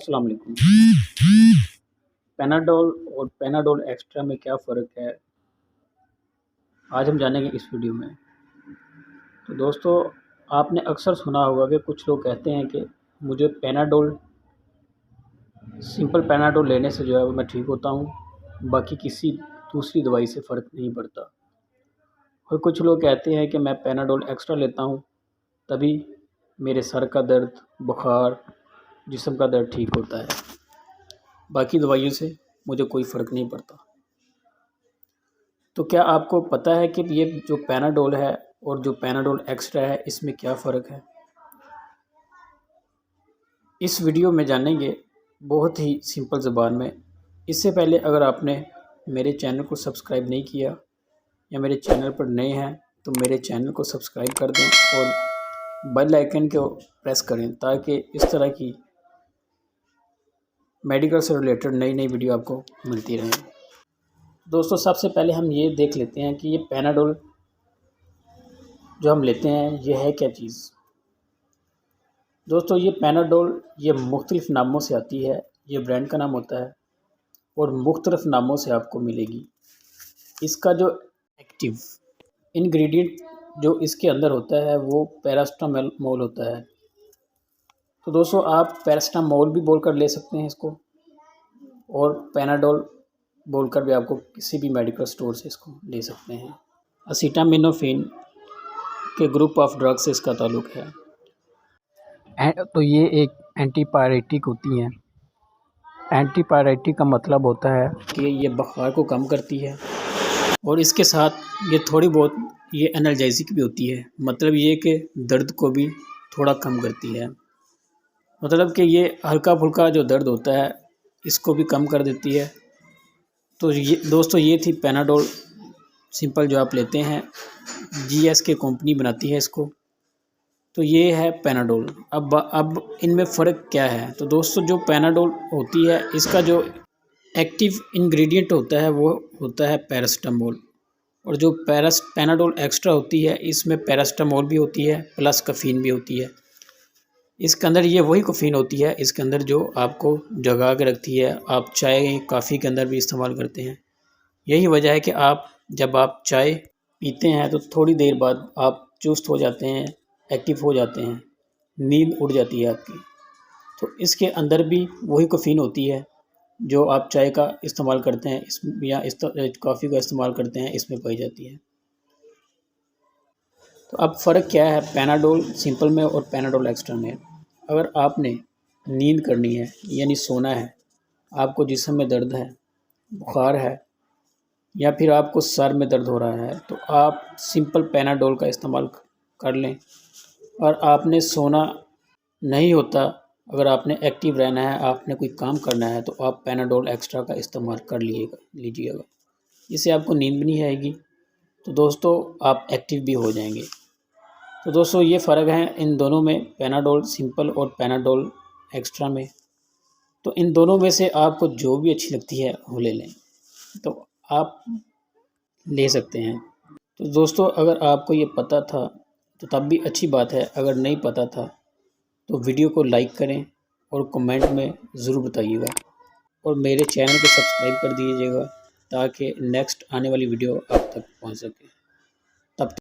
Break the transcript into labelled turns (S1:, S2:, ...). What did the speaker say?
S1: अस्सलाम वालेकुम। पैनाडोल और पैनाडोल एक्स्ट्रा में क्या फ़र्क है, आज हम जानेंगे इस वीडियो में। तो दोस्तों, आपने अक्सर सुना होगा कि कुछ लोग कहते हैं कि मुझे पैनाडोल, सिंपल पैनाडोल लेने से जो है वो मैं ठीक होता हूँ, बाकी किसी दूसरी दवाई से फ़र्क नहीं पड़ता। और कुछ लोग कहते हैं कि मैं पैनाडोल एक्स्ट्रा लेता हूँ, तभी मेरे सर का दर्द, बुखार, जिस्म का दर्द ठीक होता है, बाकी दवाइयों से मुझे कोई फ़र्क नहीं पड़ता। तो क्या आपको पता है कि ये जो पैनाडोल है और जो पैनाडोल एक्स्ट्रा है, इसमें क्या फ़र्क है? इस वीडियो में जानेंगे बहुत ही सिंपल ज़बान में। इससे पहले अगर आपने मेरे चैनल को सब्सक्राइब नहीं किया या मेरे चैनल पर नए हैं तो मेरे चैनल को सब्सक्राइब कर दें और बेल आइकन को प्रेस करें ताकि इस तरह की मेडिकल से रिलेटेड नई वीडियो आपको मिलती रहे। दोस्तों, सबसे पहले हम ये देख लेते हैं कि ये पैनाडोल जो हम लेते हैं ये है क्या चीज़। दोस्तों, ये पैनाडोल ये मुख्तलिफ़ नामों से आती है, ये ब्रांड का नाम होता है और मुख्तलिफ़ नामों से आपको मिलेगी। इसका जो एक्टिव इंग्रेडिएंट जो इसके अंदर होता है वो पैरास्टामोल होता है। तो दोस्तों, आप पैरास्टामोल भी बोलकर ले सकते हैं इसको, और पैनाडोल बोलकर भी आपको किसी भी मेडिकल स्टोर से इसको ले सकते हैं। असीटामिनोफेन के ग्रुप ऑफ ड्रग से इसका ताल्लुक़ है। तो ये एक एंटीपायरेटिक होती हैं। एंटीपायरेटिक का मतलब होता है कि ये बुखार को कम करती है और इसके साथ ये थोड़ी बहुत ये एनाल्जेसिक भी होती है। मतलब ये कि दर्द को भी थोड़ा कम करती है। मतलब कि ये हल्का फुल्का जो दर्द होता है इसको भी कम कर देती है। तो ये दोस्तों, ये थी पैनाडोल सिंपल जो आप लेते हैं, जीएसके कंपनी बनाती है इसको। तो ये है पैनाडोल। अब इनमें फ़र्क क्या है? तो दोस्तों, जो पैनाडोल होती है इसका जो एक्टिव इंग्रेडिएंट होता है वो होता है पैरास्टामोल, और जो पैनाडोल एक्स्ट्रा होती है इसमें पैरास्टामोल भी होती है प्लस कैफ़ीन भी होती है। इसके अंदर ये वही कैफ़ीन होती है इसके अंदर जो आपको जगा के रखती है। आप चाय कॉफ़ी के अंदर भी इस्तेमाल करते हैं। यही वजह है कि जब आप चाय पीते हैं तो थोड़ी देर बाद आप चुस्त हो जाते हैं, एक्टिव हो जाते हैं, नींद उड़ जाती है आपकी। तो इसके अंदर भी वही कैफ़ीन होती है जो आप चाय का इस्तेमाल करते हैं या कॉफ़ी का इस्तेमाल करते हैं, इसमें पाई जाती है। तो अब फ़र्क क्या है पैनाडोल सिंपल में और पैनाडोल एक्स्ट्रा में? अगर आपने नींद करनी है यानी सोना है, आपको जिस्म में दर्द है, बुखार है या फिर आपको सर में दर्द हो रहा है, तो आप सिंपल पैनाडोल का इस्तेमाल कर लें। और आपने सोना नहीं होता, अगर आपने एक्टिव रहना है, आपने कोई काम करना है, तो आप पैनाडोल एक्स्ट्रा का इस्तेमाल कर लीजिएगा। इससे आपको नींद भी नहीं आएगी, तो दोस्तों आप एक्टिव भी हो जाएंगे। तो दोस्तों, ये फ़र्क है इन दोनों में, पैनाडोल सिंपल और पैनाडोल एक्स्ट्रा में। तो इन दोनों में से आपको जो भी अच्छी लगती है वो ले लें, तो आप ले सकते हैं। तो दोस्तों, अगर आपको ये पता था तो तब भी अच्छी बात है, अगर नहीं पता था तो वीडियो को लाइक करें और कमेंट में ज़रूर बताइएगा, और मेरे चैनल को सब्सक्राइब कर दीजिएगा ताकि नेक्स्ट आने वाली वीडियो आप तक पहुंच सके।